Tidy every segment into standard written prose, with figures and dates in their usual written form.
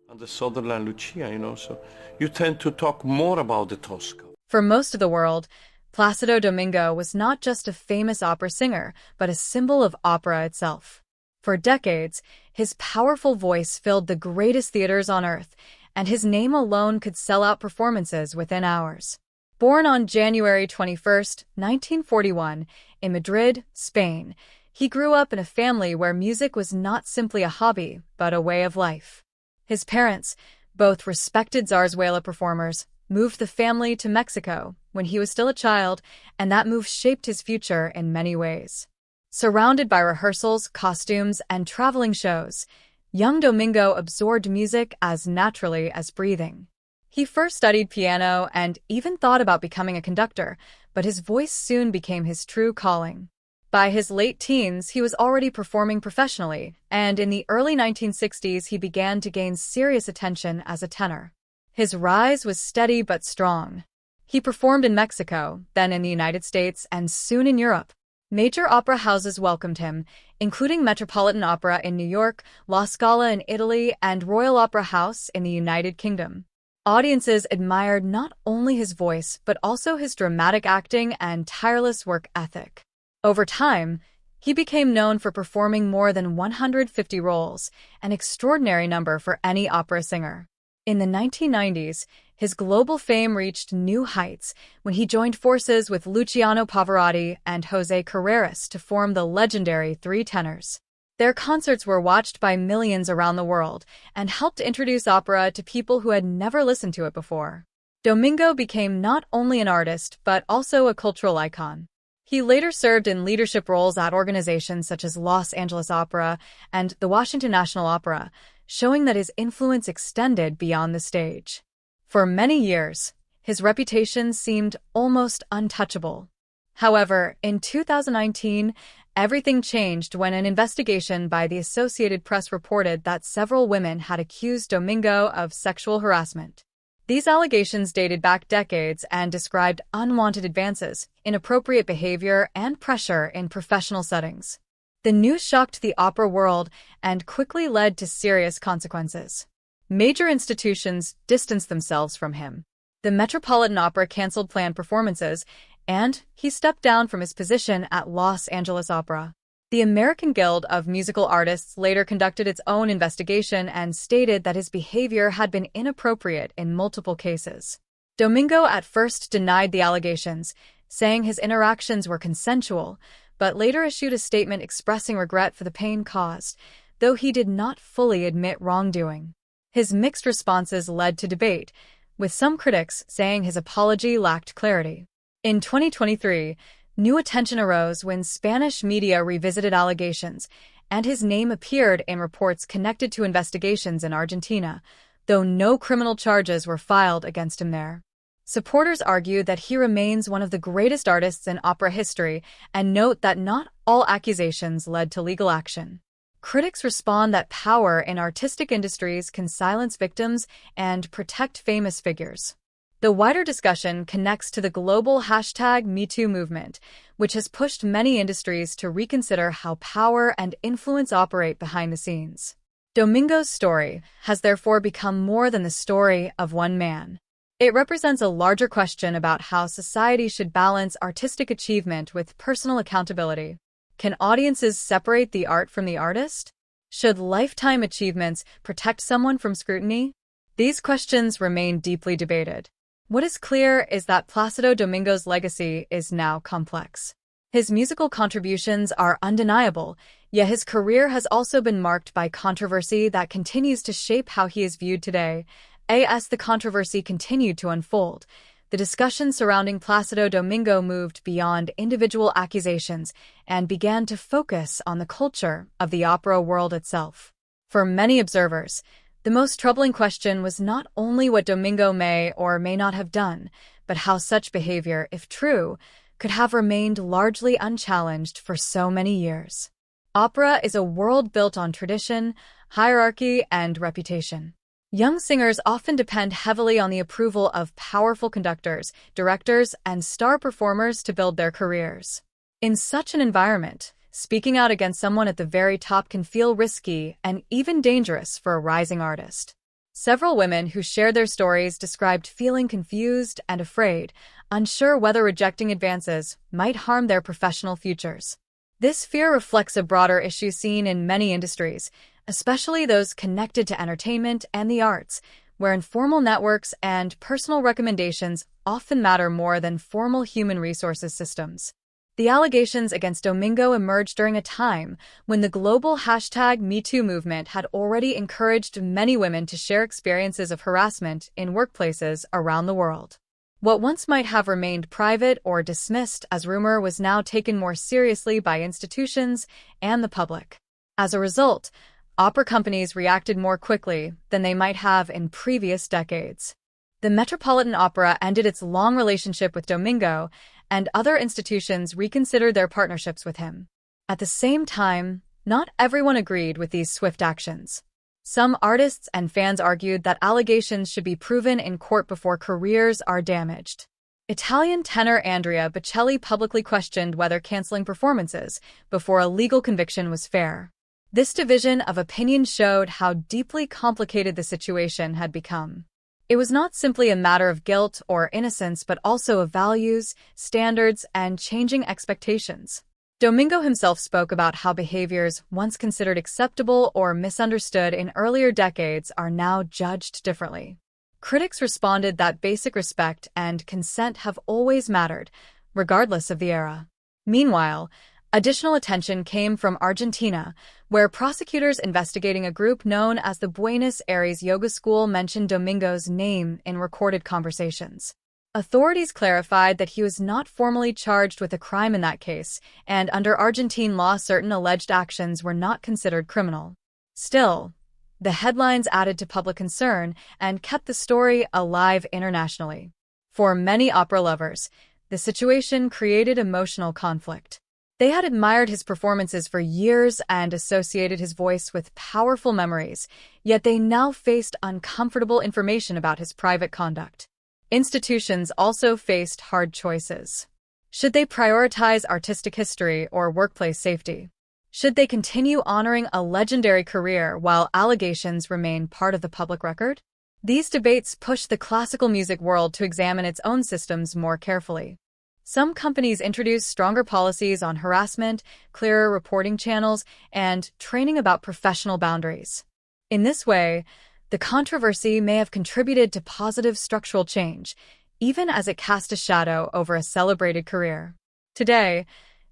and the Sutherland Lucia, so you tend to talk more about the Tosca. For most of the world, Plácido Domingo was not just a famous opera singer, but a symbol of opera itself. For decades, his powerful voice filled the greatest theaters on earth, and his name alone could sell out performances within hours. Born on January 21, 1941, in Madrid, Spain, he grew up in a family where music was not simply a hobby, but a way of life. His parents, both respected zarzuela performers, moved the family to Mexico when he was still a child, and that move shaped his future in many ways. Surrounded by rehearsals, costumes, and traveling shows, young Domingo absorbed music as naturally as breathing. He first studied piano and even thought about becoming a conductor, but his voice soon became his true calling. By his late teens, he was already performing professionally, and in the early 1960s he began to gain serious attention as a tenor. His rise was steady but strong. He performed in Mexico, then in the United States, and soon in Europe. Major opera houses welcomed him, including Metropolitan Opera in New York, La Scala in Italy, and Royal Opera House in the United Kingdom. Audiences admired not only his voice, but also his dramatic acting and tireless work ethic. Over time, he became known for performing more than 150 roles, an extraordinary number for any opera singer. In the 1990s, his global fame reached new heights when he joined forces with Luciano Pavarotti and José Carreras to form the legendary Three Tenors. Their concerts were watched by millions around the world and helped introduce opera to people who had never listened to it before. Domingo became not only an artist, but also a cultural icon. He later served in leadership roles at organizations such as Los Angeles Opera and the Washington National Opera, showing that his influence extended beyond the stage. For many years, his reputation seemed almost untouchable. However, in 2019, everything changed when an investigation by the Associated Press reported that several women had accused Domingo of sexual harassment. These allegations dated back decades and described unwanted advances, inappropriate behavior, and pressure in professional settings. The news shocked the opera world and quickly led to serious consequences. Major institutions distanced themselves from him. The Metropolitan Opera canceled planned performances, and he stepped down from his position at Los Angeles Opera. The American Guild of Musical Artists later conducted its own investigation and stated that his behavior had been inappropriate in multiple cases. Domingo at first denied the allegations, saying his interactions were consensual, but later issued a statement expressing regret for the pain caused, though he did not fully admit wrongdoing. His mixed responses led to debate, with some critics saying his apology lacked clarity. In 2023, new attention arose when Spanish media revisited allegations, and his name appeared in reports connected to investigations in Argentina, though no criminal charges were filed against him there. Supporters argue that he remains one of the greatest artists in opera history and note that not all accusations led to legal action. Critics respond that power in artistic industries can silence victims and protect famous figures. The wider discussion connects to the global #MeToo movement, which has pushed many industries to reconsider how power and influence operate behind the scenes. Domingo's story has therefore become more than the story of one man. It represents a larger question about how society should balance artistic achievement with personal accountability. Can audiences separate the art from the artist? Should lifetime achievements protect someone from scrutiny? These questions remain deeply debated. What is clear is that Plácido Domingo's legacy is now complex. His musical contributions are undeniable, yet his career has also been marked by controversy that continues to shape how he is viewed today. As the controversy continued to unfold, the discussion surrounding Plácido Domingo moved beyond individual accusations and began to focus on the culture of the opera world itself. For many observers, the most troubling question was not only what Domingo may or may not have done, but how such behavior, if true, could have remained largely unchallenged for so many years. Opera is a world built on tradition, hierarchy, and reputation. Young singers often depend heavily on the approval of powerful conductors, directors, and star performers to build their careers. In such an environment, speaking out against someone at the very top can feel risky and even dangerous for a rising artist. Several women who shared their stories described feeling confused and afraid, unsure whether rejecting advances might harm their professional futures. This fear reflects a broader issue seen in many industries, especially those connected to entertainment and the arts, where informal networks and personal recommendations often matter more than formal human resources systems. The allegations against Domingo emerged during a time when the global #MeToo movement had already encouraged many women to share experiences of harassment in workplaces around the world. What once might have remained private or dismissed as rumor was now taken more seriously by institutions and the public. As a result, opera companies reacted more quickly than they might have in previous decades. The Metropolitan Opera ended its long relationship with Domingo, and other institutions reconsidered their partnerships with him. At the same time, not everyone agreed with these swift actions. Some artists and fans argued that allegations should be proven in court before careers are damaged. Italian tenor Andrea Bocelli publicly questioned whether canceling performances before a legal conviction was fair. This division of opinion showed how deeply complicated the situation had become. It was not simply a matter of guilt or innocence, but also of values, standards, and changing expectations. Domingo himself spoke about how behaviors once considered acceptable or misunderstood in earlier decades are now judged differently. Critics responded that basic respect and consent have always mattered, regardless of the era. Meanwhile, additional attention came from Argentina, where prosecutors investigating a group known as the Buenos Aires Yoga School mentioned Domingo's name in recorded conversations. Authorities clarified that he was not formally charged with a crime in that case, and under Argentine law, certain alleged actions were not considered criminal. Still, the headlines added to public concern and kept the story alive internationally. For many opera lovers, the situation created emotional conflict. They had admired his performances for years and associated his voice with powerful memories, yet they now faced uncomfortable information about his private conduct. Institutions also faced hard choices. Should they prioritize artistic history or workplace safety? Should they continue honoring a legendary career while allegations remain part of the public record? These debates push the classical music world to examine its own systems more carefully. Some companies introduce stronger policies on harassment, clearer reporting channels, and training about professional boundaries. In this way, the controversy may have contributed to positive structural change, even as it cast a shadow over a celebrated career. Today,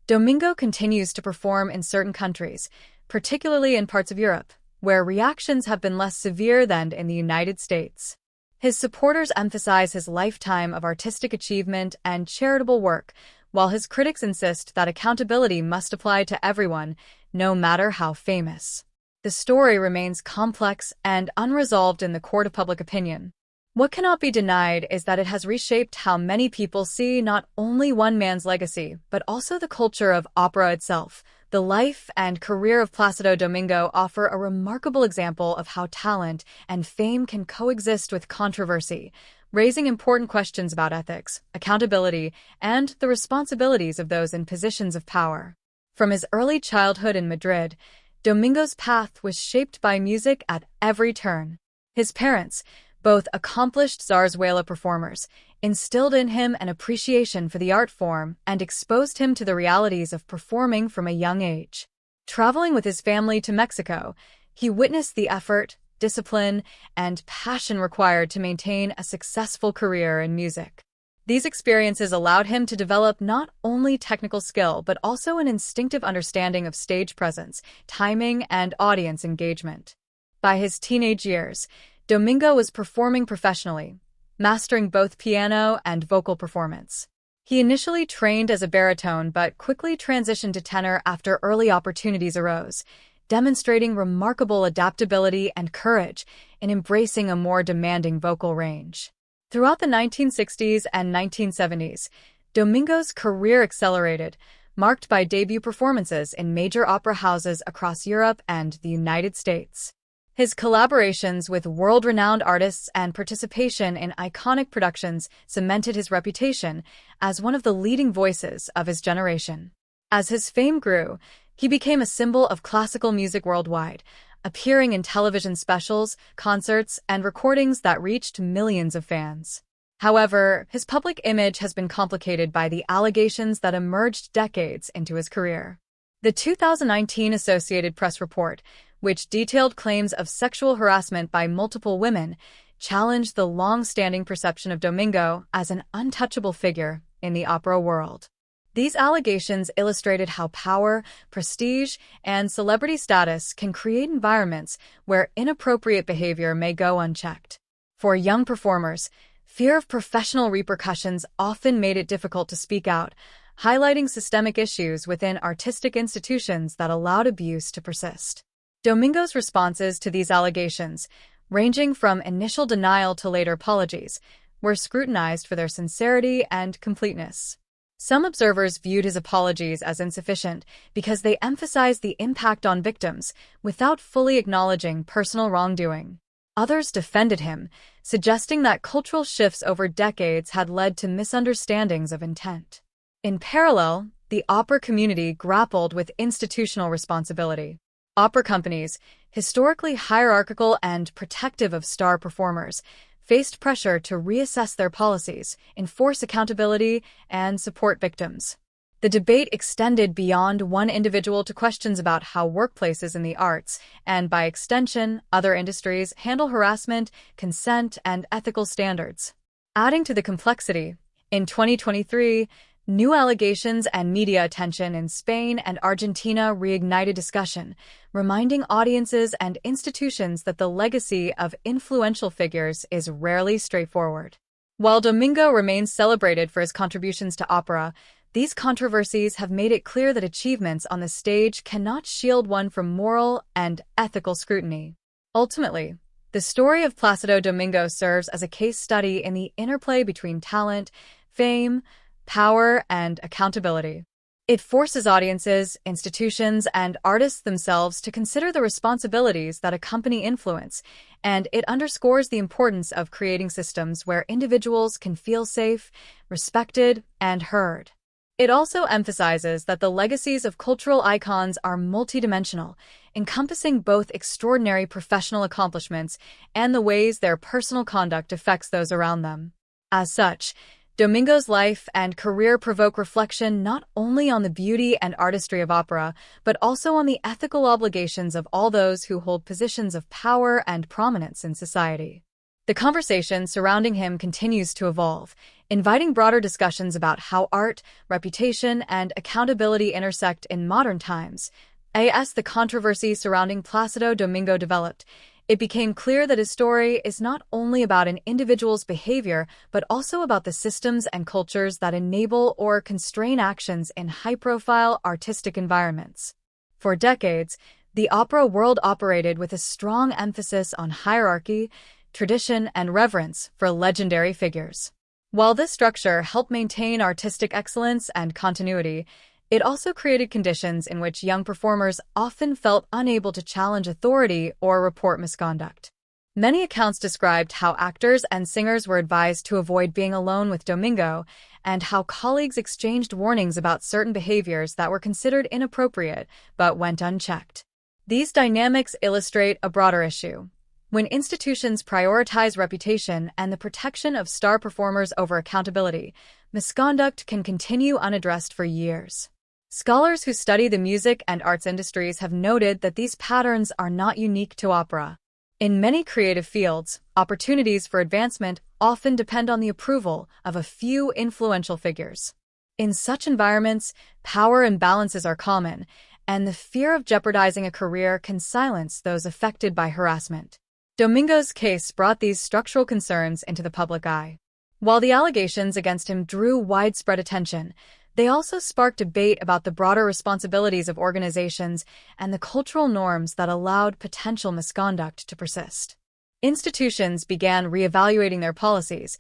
Domingo continues to perform in certain countries, particularly in parts of Europe, where reactions have been less severe than in the United States. His supporters emphasize his lifetime of artistic achievement and charitable work, while his critics insist that accountability must apply to everyone, no matter how famous. The story remains complex and unresolved in the court of public opinion. What cannot be denied is that it has reshaped how many people see not only one man's legacy, but also the culture of opera itself. The life and career of Plácido Domingo offer a remarkable example of how talent and fame can coexist with controversy, raising important questions about ethics, accountability, and the responsibilities of those in positions of power. From his early childhood in Madrid, Domingo's path was shaped by music at every turn. His parents, both accomplished zarzuela performers, instilled in him an appreciation for the art form and exposed him to the realities of performing from a young age. Traveling with his family to Mexico, he witnessed the effort, discipline, and passion required to maintain a successful career in music. These experiences allowed him to develop not only technical skill but also an instinctive understanding of stage presence, timing, and audience engagement. By his teenage years, Domingo was performing professionally, mastering both piano and vocal performance. He initially trained as a baritone but quickly transitioned to tenor after early opportunities arose, demonstrating remarkable adaptability and courage in embracing a more demanding vocal range. Throughout the 1960s and 1970s, Domingo's career accelerated, marked by debut performances in major opera houses across Europe and the United States. His collaborations with world-renowned artists and participation in iconic productions cemented his reputation as one of the leading voices of his generation. As his fame grew, he became a symbol of classical music worldwide, appearing in television specials, concerts, and recordings that reached millions of fans. However, his public image has been complicated by the allegations that emerged decades into his career. The 2019 Associated Press report, which detailed claims of sexual harassment by multiple women, challenged the long-standing perception of Domingo as an untouchable figure in the opera world. These allegations illustrated how power, prestige, and celebrity status can create environments where inappropriate behavior may go unchecked. For young performers, fear of professional repercussions often made it difficult to speak out, highlighting systemic issues within artistic institutions that allowed abuse to persist. Domingo's responses to these allegations, ranging from initial denial to later apologies, were scrutinized for their sincerity and completeness. Some observers viewed his apologies as insufficient because they emphasized the impact on victims without fully acknowledging personal wrongdoing. Others defended him, suggesting that cultural shifts over decades had led to misunderstandings of intent. In parallel, the opera community grappled with institutional responsibility. Opera companies, historically hierarchical and protective of star performers, faced pressure to reassess their policies, enforce accountability, and support victims. The debate extended beyond one individual to questions about how workplaces in the arts, and by extension, other industries, handle harassment, consent, and ethical standards. Adding to the complexity, in 2023, new allegations and media attention in Spain and Argentina reignited discussion, reminding audiences and institutions that the legacy of influential figures is rarely straightforward. While Domingo remains celebrated for his contributions to opera, these controversies have made it clear that achievements on the stage cannot shield one from moral and ethical scrutiny. Ultimately, the story of Plácido Domingo serves as a case study in the interplay between talent, fame, power, and accountability. It forces audiences, institutions, and artists themselves to consider the responsibilities that accompany influence, and it underscores the importance of creating systems where individuals can feel safe, respected, and heard. It also emphasizes that the legacies of cultural icons are multidimensional, encompassing both extraordinary professional accomplishments and the ways their personal conduct affects those around them. As such, Domingo's life and career provoke reflection not only on the beauty and artistry of opera, but also on the ethical obligations of all those who hold positions of power and prominence in society. The conversation surrounding him continues to evolve, inviting broader discussions about how art, reputation, and accountability intersect in modern times. As the controversy surrounding Plácido Domingo developed, it became clear that his story is not only about an individual's behavior, but also about the systems and cultures that enable or constrain actions in high-profile artistic environments. For decades, the opera world operated with a strong emphasis on hierarchy, tradition, and reverence for legendary figures. While this structure helped maintain artistic excellence and continuity, it also created conditions in which young performers often felt unable to challenge authority or report misconduct. Many accounts described how actors and singers were advised to avoid being alone with Domingo, and how colleagues exchanged warnings about certain behaviors that were considered inappropriate but went unchecked. These dynamics illustrate a broader issue. When institutions prioritize reputation and the protection of star performers over accountability, misconduct can continue unaddressed for years. Scholars who study the music and arts industries have noted that these patterns are not unique to opera. In many creative fields, opportunities for advancement often depend on the approval of a few influential figures. In such environments, power imbalances are common, and the fear of jeopardizing a career can silence those affected by harassment. Domingo's case brought these structural concerns into the public eye. While the allegations against him drew widespread attention, they also sparked debate about the broader responsibilities of organizations and the cultural norms that allowed potential misconduct to persist. Institutions began reevaluating their policies,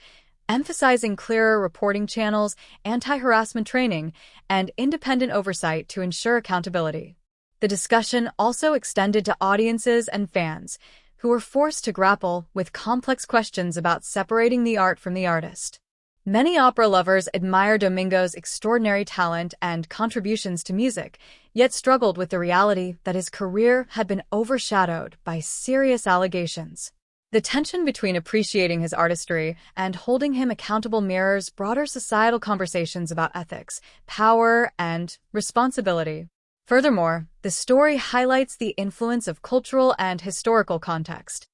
emphasizing clearer reporting channels, anti-harassment training, and independent oversight to ensure accountability. The discussion also extended to audiences and fans, who were forced to grapple with complex questions about separating the art from the artist. Many opera lovers admire Domingo's extraordinary talent and contributions to music, yet struggled with the reality that his career had been overshadowed by serious allegations. The tension between appreciating his artistry and holding him accountable mirrors broader societal conversations about ethics, power, and responsibility. Furthermore, the story highlights the influence of cultural and historical context.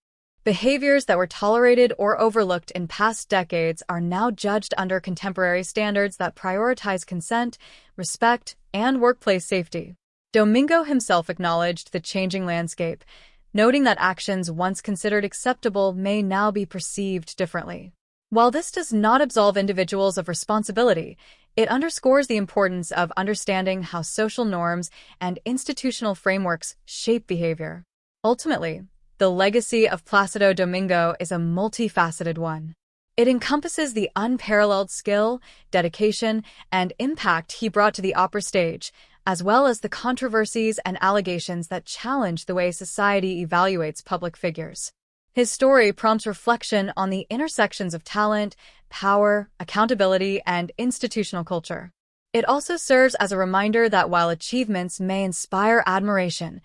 Behaviors that were tolerated or overlooked in past decades are now judged under contemporary standards that prioritize consent, respect, and workplace safety. Domingo himself acknowledged the changing landscape, noting that actions once considered acceptable may now be perceived differently. While this does not absolve individuals of responsibility, it underscores the importance of understanding how social norms and institutional frameworks shape behavior. Ultimately, the legacy of Plácido Domingo is a multifaceted one. It encompasses the unparalleled skill, dedication, and impact he brought to the opera stage, as well as the controversies and allegations that challenge the way society evaluates public figures. His story prompts reflection on the intersections of talent, power, accountability, and institutional culture. It also serves as a reminder that while achievements may inspire admiration,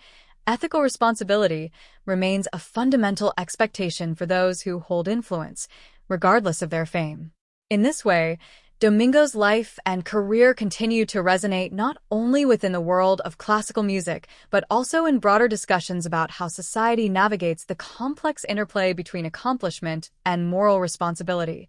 ethical responsibility remains a fundamental expectation for those who hold influence, regardless of their fame. In this way, Domingo's life and career continue to resonate not only within the world of classical music, but also in broader discussions about how society navigates the complex interplay between accomplishment and moral responsibility.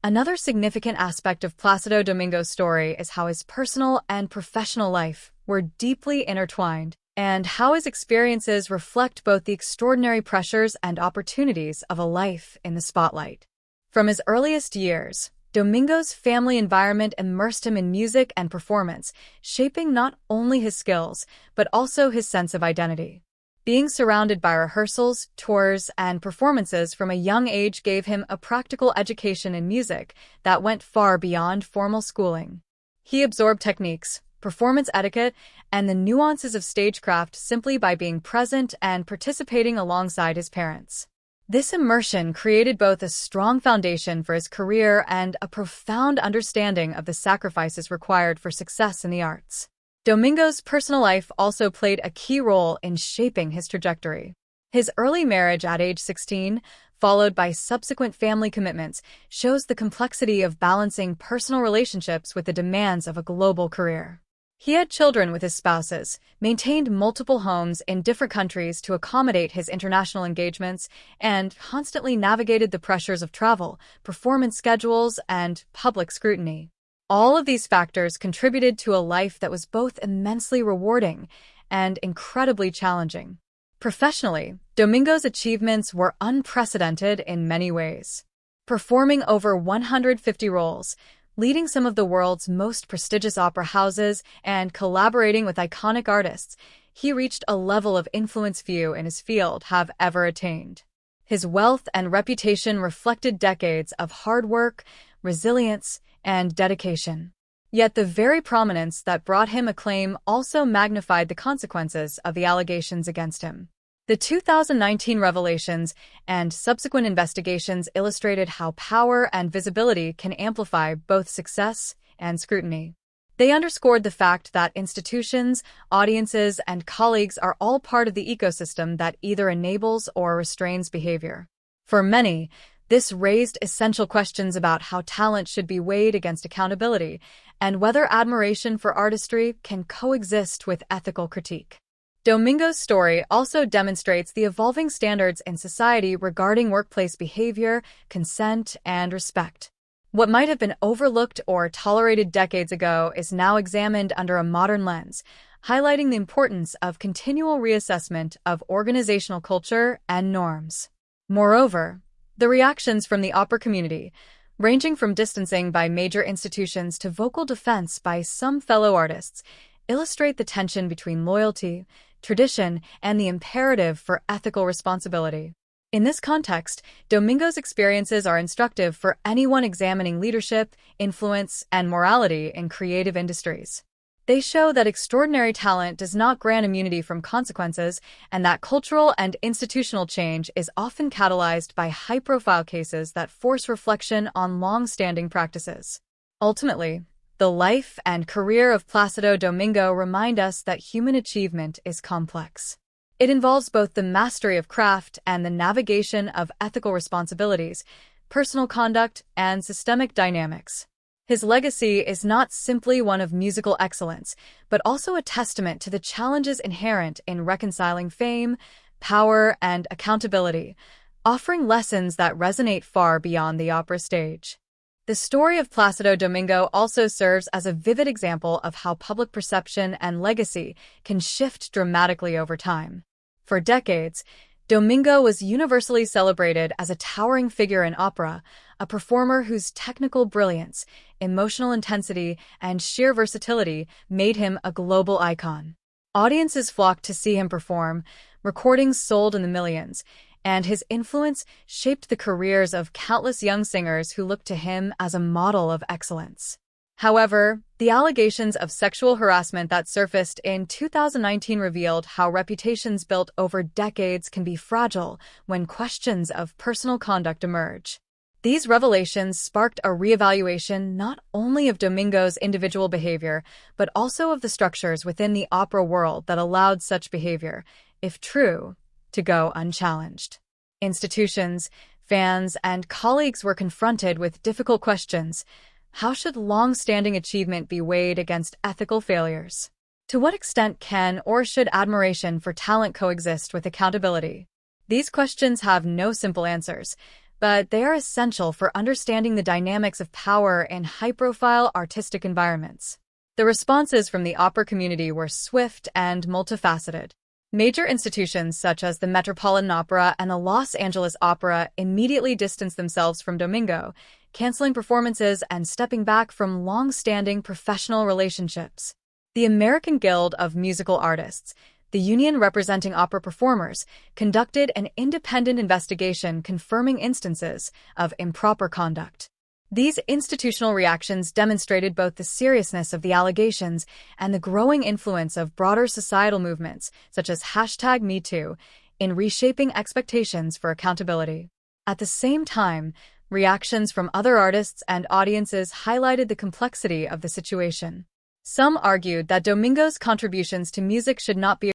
Another significant aspect of Plácido Domingo's story is how his personal and professional life were deeply intertwined, and how his experiences reflect both the extraordinary pressures and opportunities of a life in the spotlight. From his earliest years, Domingo's family environment immersed him in music and performance, shaping not only his skills, but also his sense of identity. Being surrounded by rehearsals, tours, and performances from a young age gave him a practical education in music that went far beyond formal schooling. He absorbed techniques, performance etiquette, and the nuances of stagecraft simply by being present and participating alongside his parents. This immersion created both a strong foundation for his career and a profound understanding of the sacrifices required for success in the arts. Domingo's personal life also played a key role in shaping his trajectory. His early marriage at age 16, followed by subsequent family commitments, shows the complexity of balancing personal relationships with the demands of a global career. He had children with his spouses, maintained multiple homes in different countries to accommodate his international engagements, and constantly navigated the pressures of travel, performance schedules, and public scrutiny. All of these factors contributed to a life that was both immensely rewarding and incredibly challenging. Professionally, Domingo's achievements were unprecedented in many ways. Performing over 150 roles, leading some of the world's most prestigious opera houses, and collaborating with iconic artists, he reached a level of influence few in his field have ever attained. His wealth and reputation reflected decades of hard work, resilience, and dedication. Yet the very prominence that brought him acclaim also magnified the consequences of the allegations against him. The 2019 revelations and subsequent investigations illustrated how power and visibility can amplify both success and scrutiny. They underscored the fact that institutions, audiences, and colleagues are all part of the ecosystem that either enables or restrains behavior. For many, this raised essential questions about how talent should be weighed against accountability and whether admiration for artistry can coexist with ethical critique. Domingo's story also demonstrates the evolving standards in society regarding workplace behavior, consent, and respect. What might have been overlooked or tolerated decades ago is now examined under a modern lens, highlighting the importance of continual reassessment of organizational culture and norms. Moreover, the reactions from the opera community, ranging from distancing by major institutions to vocal defense by some fellow artists, illustrate the tension between loyalty, tradition, and the imperative for ethical responsibility. In this context, Domingo's experiences are instructive for anyone examining leadership, influence, and morality in creative industries. They show that extraordinary talent does not grant immunity from consequences, and that cultural and institutional change is often catalyzed by high-profile cases that force reflection on long-standing practices. Ultimately, the life and career of Plácido Domingo remind us that human achievement is complex. It involves both the mastery of craft and the navigation of ethical responsibilities, personal conduct, and systemic dynamics. His legacy is not simply one of musical excellence, but also a testament to the challenges inherent in reconciling fame, power, and accountability, offering lessons that resonate far beyond the opera stage. The story of Plácido Domingo also serves as a vivid example of how public perception and legacy can shift dramatically over time. For decades, Domingo was universally celebrated as a towering figure in opera, a performer whose technical brilliance, emotional intensity, and sheer versatility made him a global icon. Audiences flocked to see him perform, recordings sold in the millions, and his influence shaped the careers of countless young singers who looked to him as a model of excellence. However, the allegations of sexual harassment that surfaced in 2019 revealed how reputations built over decades can be fragile when questions of personal conduct emerge. These revelations sparked a reevaluation not only of Domingo's individual behavior, but also of the structures within the opera world that allowed such behavior, if true, to go unchallenged. Institutions, fans, and colleagues were confronted with difficult questions. How should long-standing achievement be weighed against ethical failures? To what extent can or should admiration for talent coexist with accountability? These questions have no simple answers, but they are essential for understanding the dynamics of power in high-profile artistic environments. The responses from the opera community were swift and multifaceted. Major institutions such as the Metropolitan Opera and the Los Angeles Opera immediately distanced themselves from Domingo, canceling performances and stepping back from long-standing professional relationships. The American Guild of Musical Artists, the union representing opera performers, conducted an independent investigation confirming instances of improper conduct. These institutional reactions demonstrated both the seriousness of the allegations and the growing influence of broader societal movements, such as #MeToo, in reshaping expectations for accountability. At the same time, reactions from other artists and audiences highlighted the complexity of the situation. Some argued that Domingo's contributions to music should not be